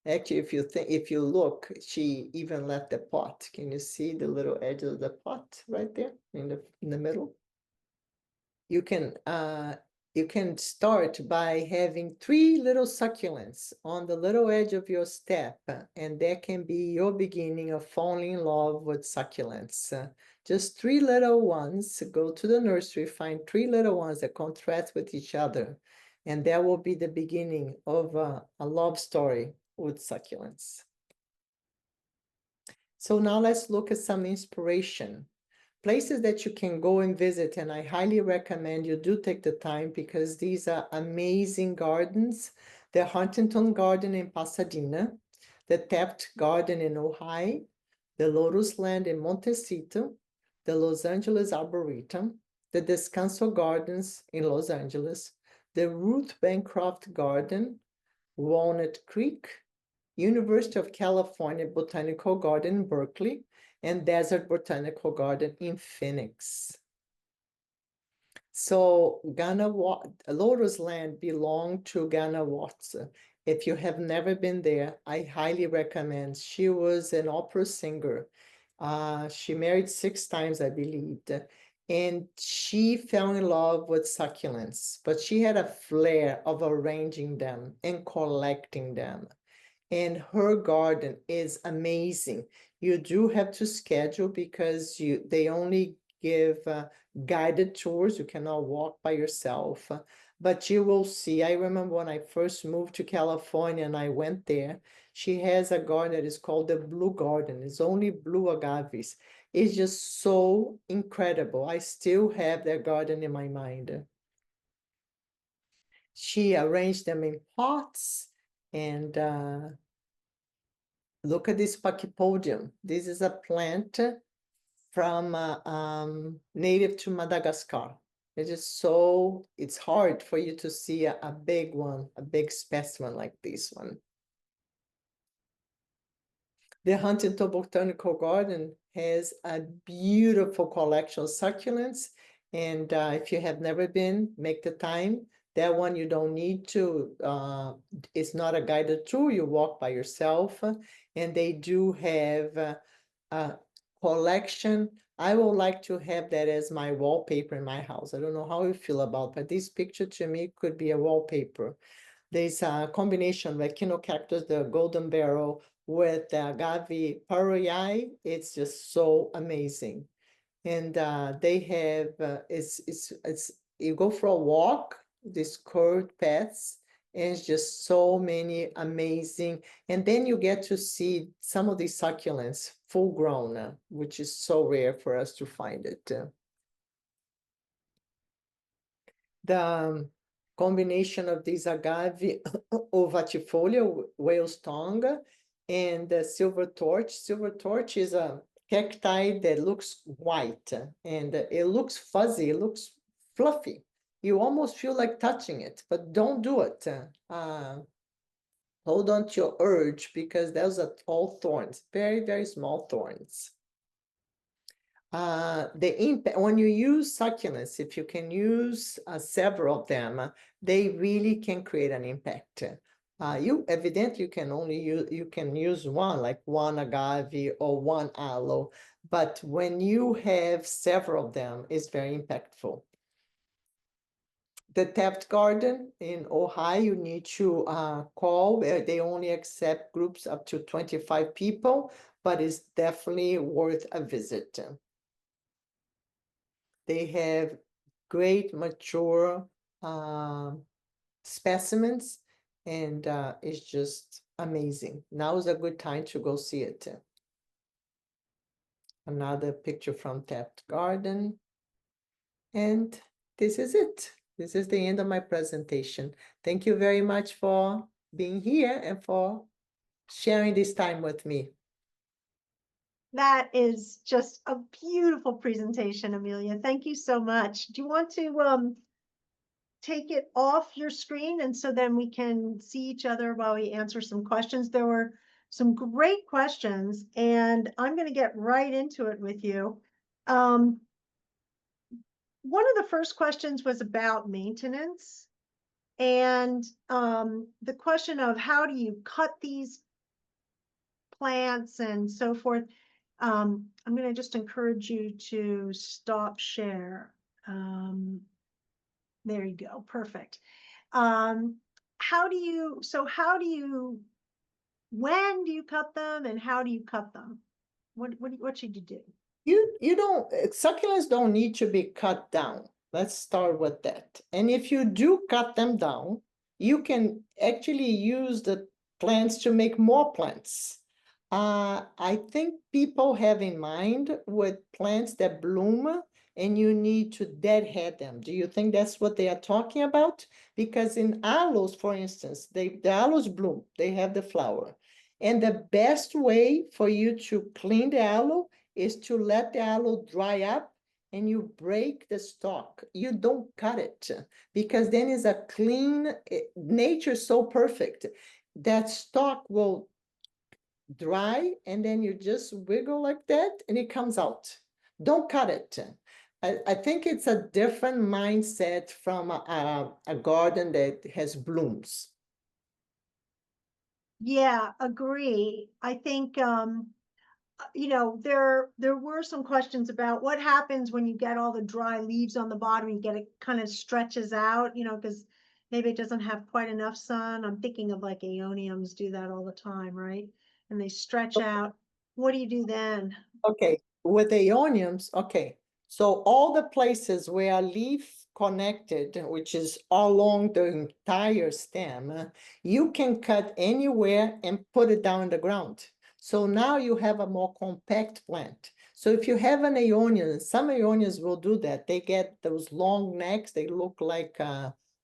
Actually, if you look, she even left the pot. Can you see the little edge of the pot right there in the middle? You can start by having 3 little succulents on the little edge of your step, and that can be your beginning of falling in love with succulents. Just 3 little ones. Go to the nursery, find 3 little ones that contrast with each other, and that will be the beginning of a love story with succulents. So now let's look at some inspiration. Places that you can go and visit, and I highly recommend you do take the time because these are amazing gardens. The Huntington Garden in Pasadena, the Taft Garden in Ojai, the Lotus Land in Montecito, the Los Angeles Arboretum, the Descanso Gardens in Los Angeles, the Ruth Bancroft Garden, Walnut Creek, University of California Botanical Garden in Berkeley, and Desert Botanical Garden in Phoenix. So Lotus Land belonged to Ghana Watson. If you have never been there, I highly recommend. She was an opera singer. She married 6 times, I believe. And she fell in love with succulents, but she had a flair of arranging them and collecting them. And her garden is amazing. You do have to schedule because they only give guided tours. You cannot walk by yourself, but you will see. I remember when I first moved to California and I went there, she has a garden that is called the Blue Garden. It's only blue agaves. It's just so incredible. I still have that garden in my mind. She arranged them in pots and look at this Pachypodium. This is a plant from native to Madagascar. It's hard for you to see a big one, a big specimen like this one. The Huntington Botanical Garden has a beautiful collection of succulents. And if you have never been, make the time. That one you don't need to, it's not a guided tour, you walk by yourself. And they do have a collection. I would like to have that as my wallpaper in my house. I don't know how you feel about, but this picture to me could be a wallpaper. There's a combination like Echinocactus, the golden barrel, with the agave paroi. It's just so amazing. And they have, it's, you go for a walk, these curved paths, and it's just so many amazing. And then you get to see some of these succulents full grown, which is so rare for us to find it. The combination of these agave ovatifolia, whale's tongue, and the silver torch. Silver torch is a cacti that looks white and it looks fuzzy, it looks fluffy. You almost feel like touching it, but don't do it. Hold on to your urge because those are all thorns, very, very small thorns. The impact when you use succulents, if you can use several of them, they really can create an impact. You evidently can only use one, like one agave or one aloe, but when you have several of them, it's very impactful. The Taft Garden in Ohio, you need to call. They only accept groups up to 25 people, but it's definitely worth a visit. They have great mature specimens, and it's just amazing. Now is a good time to go see it. Another picture from Taft Garden. And this is it. This is the end of my presentation. Thank you very much for being here and for sharing this time with me. That is just a beautiful presentation, Amelia. Thank you so much. Do you want to take it off your screen and so then we can see each other while we answer some questions? There were some great questions and I'm going to get right into it with you. One of the first questions was about maintenance and the question of how do you cut these plants and so forth. I'm going to just encourage you to stop share. There you go. Perfect. How do you, when do you cut them and how do you cut them? What should you do? You don't, succulents don't need to be cut down. Let's start with that. And if you do cut them down, you can actually use the plants to make more plants. I think people have in mind with plants that bloom and you need to deadhead them. Do you think that's what they are talking about? Because in aloes, for instance, the aloes bloom, they have the flower. And the best way for you to clean the aloe is to let the aloe dry up and you break the stalk. You don't cut it because then it's a clean, nature is so perfect. That stalk will dry and then you just wiggle like that and it comes out. Don't cut it. I think it's a different mindset from a garden that has blooms. Yeah, agree. I think you know, there were some questions about what happens when you get all the dry leaves on the bottom, you get it kind of stretches out, you know, because maybe it doesn't have quite enough sun. I'm thinking of like aeoniums do that all the time, right? And they stretch out. What do you do then? Okay, with the aeoniums, okay. So all the places where a leaf connected, which is along the entire stem, you can cut anywhere and put it down in the ground. So now you have a more compact plant. So if you have an aeonium, some aeoniums will do that. They get those long necks. They look like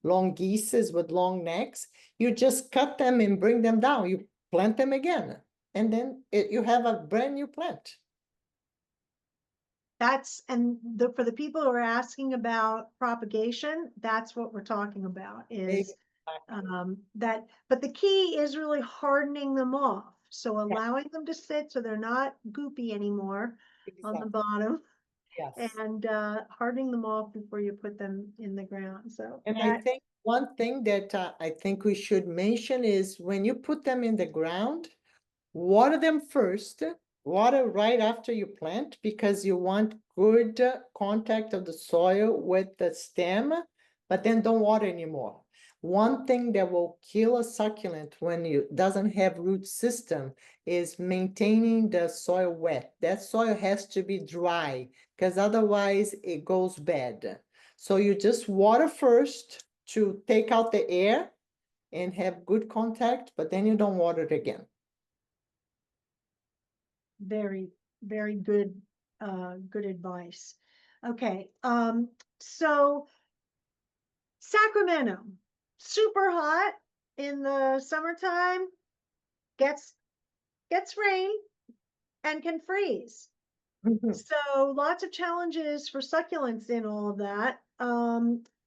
long geeses with long necks. You just cut them and bring them down. You plant them again. And then you have a brand new plant. That's, and for the people who are asking about propagation, that's what we're talking about is that, but the key is really hardening them off. So allowing them to sit so they're not goopy anymore on the bottom. Yes. And hardening them off before you put them in the ground. So And I think one thing that I think we should mention is when you put them in the ground, water them first, water right after you plant, because you want good contact of the soil with the stem, but then don't water anymore. One thing that will kill a succulent when it doesn't have root system is maintaining the soil wet. That soil has to be dry because otherwise it goes bad. So you just water first to take out the air and have good contact, but then you don't water it again. Very, very good, good advice. Okay, so Sacramento, super hot in the summertime, gets rain and can freeze. Mhm. So lots of challenges for succulents in all of that.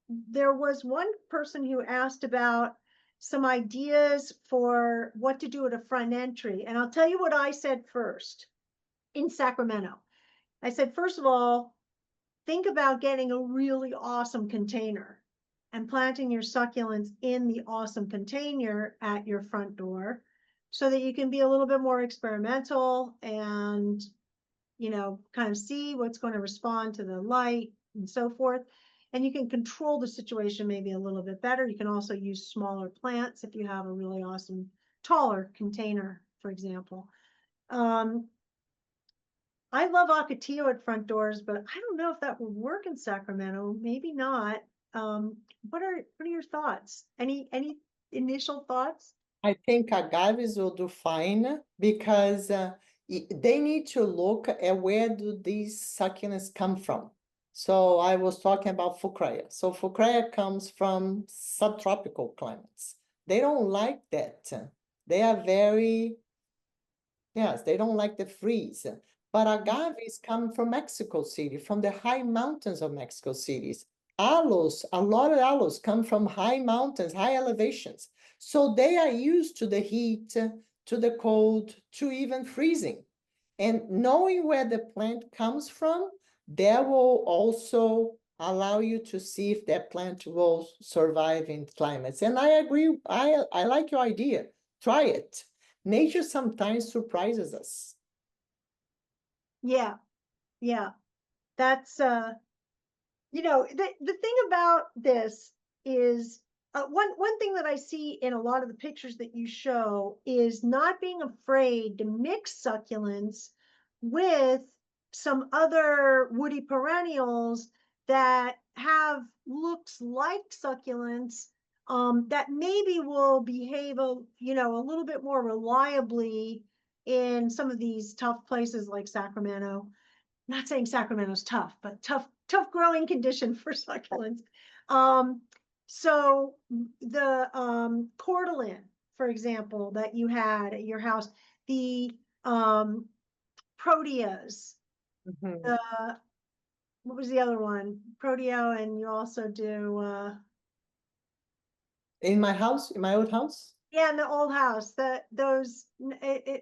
There was one person who asked about some ideas for what to do at a front entry. And I'll tell you what I said first in Sacramento. I said, first of all, think about getting a really awesome container and planting your succulents in the awesome container at your front door so that you can be a little bit more experimental and, you know, kind of see what's going to respond to the light and so forth. And you can control the situation maybe a little bit better. You can also use smaller plants if you have a really awesome, taller container, for example. I love Ocotillo at front doors, but I don't know if that would work in Sacramento. Maybe not. What are your thoughts? Any initial thoughts? I think agaves will do fine because they need to look at where do these succulents come from. So I was talking about Fucraea. So Fucraea comes from subtropical climates. They don't like that. They are very, yes, they don't like the freeze. But agaves come from Mexico City, from the high mountains of Mexico cities. Aloes, a lot of aloes come from high mountains, high elevations. So they are used to the heat, to the cold, to even freezing. And knowing where the plant comes from, that will also allow you to see if that plant will survive in climates. And I agree, I like your idea. Try it. Nature sometimes surprises us. Yeah, yeah. That's you know, the thing about this is one thing that I see in a lot of the pictures that you show is not being afraid to mix succulents with some other woody perennials that have looks like succulents that maybe will behave you know, a little bit more reliably in some of these tough places like Sacramento. Not saying Sacramento's tough, but tough growing condition for succulents. So the cordylan, for example, that you had at your house, the proteas, Mhm. the what was the other one? Proteo, and you also do In my house, in my old house? yeah, in the old house,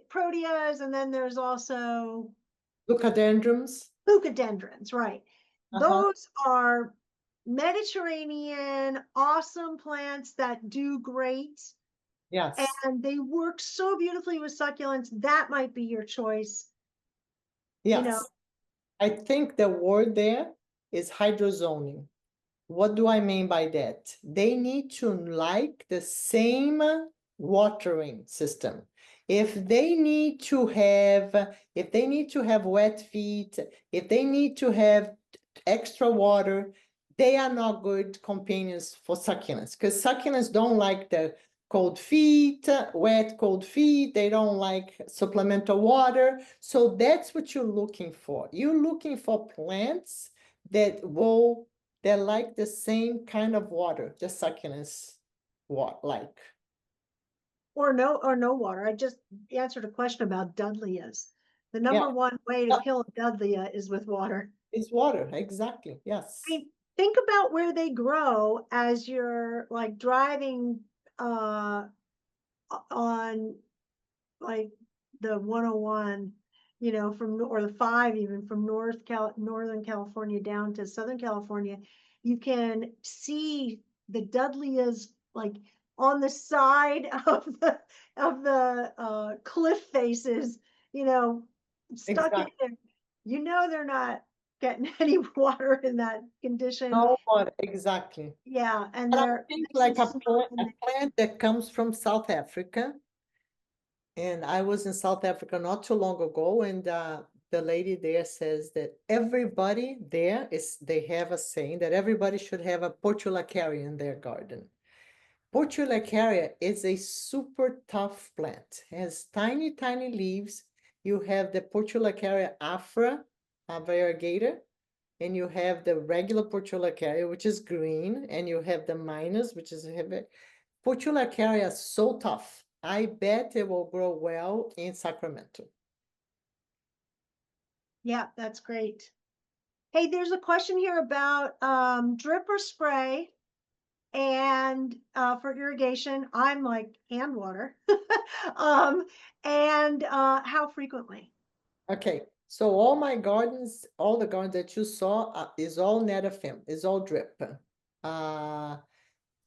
proteas, and then there's also Leucadendrums. leucadendrons, right? Uh-huh. Those are Mediterranean, awesome plants that do great, Yes. and they work so beautifully with succulents. That might be your choice. You know, Yes. I think the word there is hydrozoning. What do I mean by that? They need to like the same watering system. If they need to have wet feet, if they need to have extra water, they are not good companions for succulents because succulents don't like the cold feet, wet cold feet. They don't like supplemental water. So that's what you're looking for. You're looking for plants that like the same kind of water the succulents like. or no water. I just answered a question about Dudleyas. The Yeah, number one way to kill a Dudleya is with water. it's water, exactly. I Yes. mean, think about where they grow as you're like driving on like the 101, you know, or the 5 even from Northern California down to Southern California, you can see the Dudleyas like on the side of the cliff faces, you know, stuck in Exactly. there. You know they're not getting any water in that condition. No water, exactly. Yeah, and And I they're think nice like and a smooth and plant that comes from South Africa. And I was in South Africa not too long ago, and the lady there says that everybody there they have a saying that everybody should have a portulacaria in their garden. Portulacaria is a super tough plant. It has tiny, tiny leaves. You have the Portulacaria afra, variegator, and you have the regular Portulacaria, which is green, and you have the minus, which is heavy. Portulacaria is so tough. I bet it will grow well in Sacramento. yeah, that's great. Hey, there's a question here about drip or spray and for irrigation. I'm like hand water. And how frequently? Okay, so all my gardens, all the gardens that you saw is all netafim, is all drip.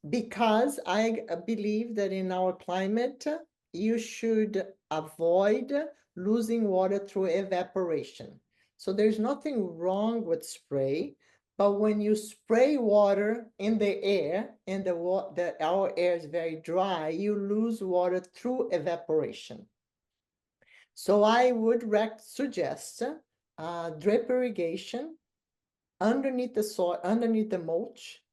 Because I believe that in our climate, you should avoid losing water through evaporation. So there's nothing wrong with spray, but when you spray water in the air and our air is very dry, you lose water through evaporation. So I would suggest drip irrigation underneath the soil, underneath the mulch,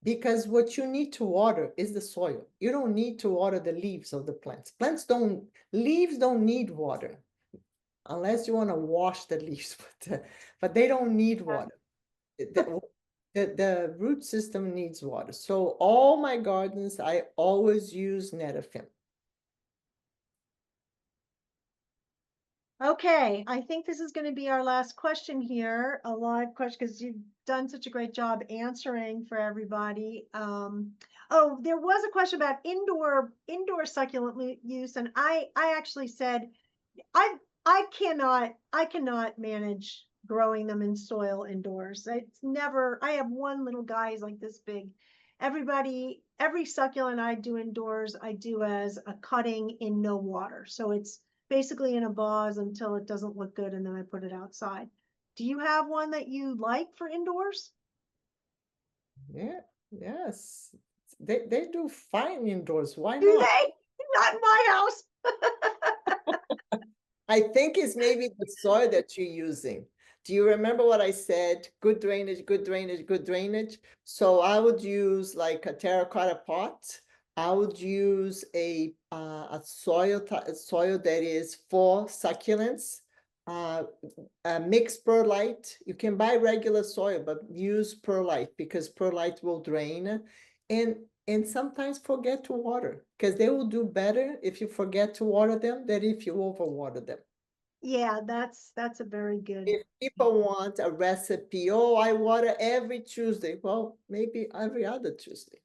because what you need to water is the soil. You don't need to water the leaves of the plants. Leaves don't need water unless you want to wash the leaves, but they don't need water. The root system needs water. So all my gardens, I always use netafim. Okay, I think this is going to be our last question here, a live question, because you've done such a great job answering for everybody. Oh, there was a question about indoor succulent use, and I actually said I cannot manage growing them in soil indoors. It's never. I have one little guy, he's like this big. Every succulent I do indoors, I do as a cutting in no water. So it's basically in a vase until it doesn't look good, and then I put it outside. Do you have one that you like for indoors? Yeah, yes. They do fine indoors. Why Do not? they? Not in my house. I think it's maybe the soil that you're using. Do you remember what I said? Good drainage, good drainage, good drainage. So I would use like a terracotta pot. I would use a soil that is for succulents. Mix perlite. You can buy regular soil, but use perlite because perlite will drain. And sometimes forget to water, because they will do better if you forget to water them than if you overwater them. Yeah, that's a very good. If people want a recipe, oh, I water every Tuesday. Well, maybe every other Tuesday.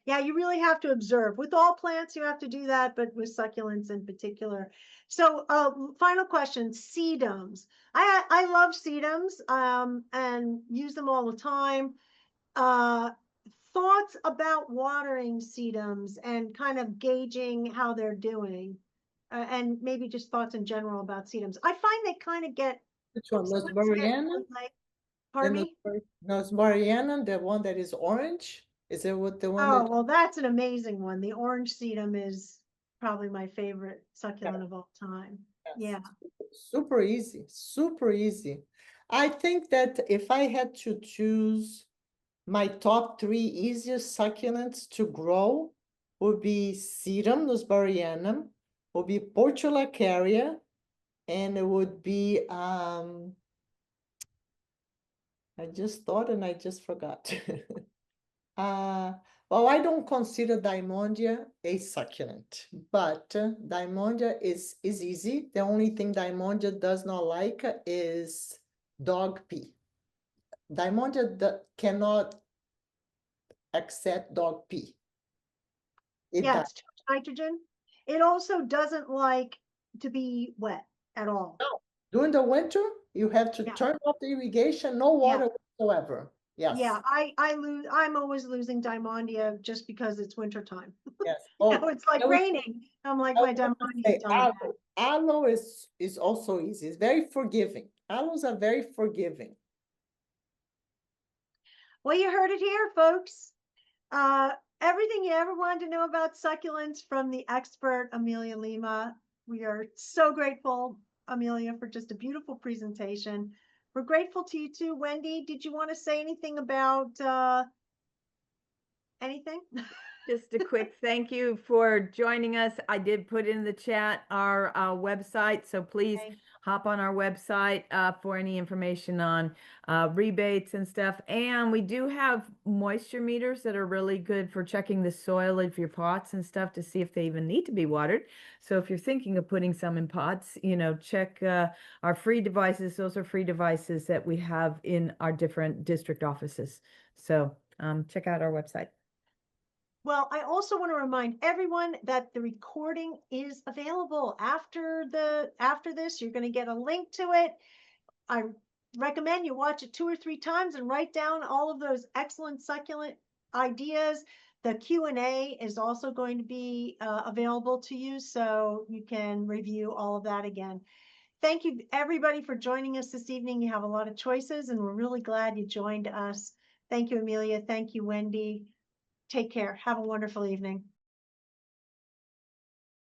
Yeah, you really have to observe. With all plants, you have to do that, but with succulents in particular. So, final question: sedums. I love sedums, and use them all the time. Thoughts about watering sedums and kind of gauging how they're doing, and maybe just thoughts in general about sedums. I find they kind of get Which one? sometimes Nosburiana? like, pardon me? Nosburiana, the one that is orange? Is it what the one Oh, that? well, that's an amazing one. The orange sedum is probably my favorite succulent of all time. Yeah. Super easy, super easy. I think that if I had to choose my top 3 easiest succulents to grow would be Sedum nosburianum, would be Portulacaria, and it would be I just thought and I just forgot. Well, I don't consider Diamondia a succulent, but Diamondia is easy. The only thing Diamondia does not like is dog pee. Diamondia cannot accept dog pee. It Yeah, does. it's too much nitrogen. It also doesn't like to be wet at all. No. During the winter, you have to Yeah. turn off the irrigation, no Yeah. water whatsoever. Yes. Yeah, I'm always losing Diamondia just because it's winter time. Yes. You Oh, know, it's like I was- raining. I'm like, I my was gonna Diamondia say is dying. aloe. Aloe is also easy. It's very forgiving. aloes are very forgiving. Well, you heard it here, folks. Everything you ever wanted to know about succulents from the expert, Amelia Lima. We are so grateful, Amelia, for just a beautiful presentation. We're grateful to you too. Wendy, did you want to say anything about anything? Just a quick thank you for joining us. I did put in the chat our website, so please Okay. hop on our website for any information on rebates and stuff. And we do have moisture meters that are really good for checking the soil of your pots and stuff to see if they even need to be watered. So if you're thinking of putting some in pots, check our free devices. Those are free devices that we have in our different district offices. So check out our website. Well, I also want to remind everyone that the recording is available after this. You're going to get a link to it. I recommend you watch it 2 or 3 times and write down all of those excellent succulent ideas. The Q&A is also going to be available to you, so you can review all of that again. Thank you, everybody, for joining us this evening. You have a lot of choices, and we're really glad you joined us. Thank you, Amelia. Thank you, Wendy. Take care. Have a wonderful evening.